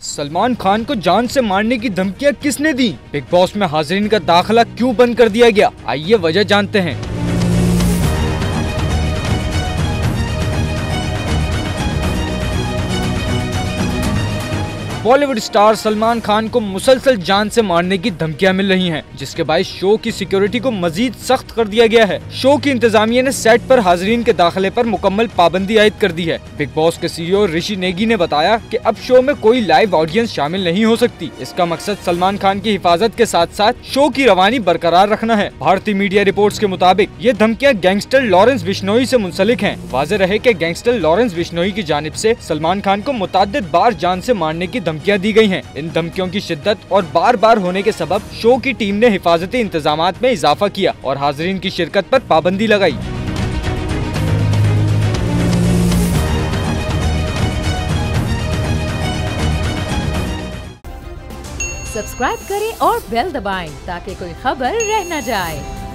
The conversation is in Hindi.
सलमान खान को जान से मारने की धमकियां किसने दी? बिग बॉस में हाजिरीन का दाखिला क्यों बंद कर दिया गया? आइए वजह जानते हैं। बॉलीवुड स्टार सलमान खान को मुसलसल जान से मारने की धमकियां मिल रही हैं, जिसके बायस शो की सिक्योरिटी को मजीद सख्त कर दिया गया है। शो की इंतजामिया ने सेट पर हाजिरीन के दाखिले पर मुकम्मल पाबंदी आयद कर दी है। बिग बॉस के सीईओ ऋषि नेगी ने बताया कि अब शो में कोई लाइव ऑडियंस शामिल नहीं हो सकती। इसका मकसद सलमान खान की हिफाजत के साथ साथ शो की रवानी बरकरार रखना है। भारतीय मीडिया रिपोर्ट्स के मुताबिक ये धमकियां गैंगस्टर लॉरेंस बिश्नोई से मुंसलिक हैं। वाज़ेह रहे कि गैंगस्टर लॉरेंस बिश्नोई की जानिब से सलमान खान को मुतअद्दिद बार जान से मारने की धमकियां दी गई हैं। इन धमकियों की शिद्दत और बार बार होने के सबब शो की टीम ने हिफाजती इंतजामात में इजाफा किया और हाज़रीन की शिरकत पर पाबंदी लगाई। सब्सक्राइब करें और बेल दबाएं ताकि कोई खबर रह न जाए।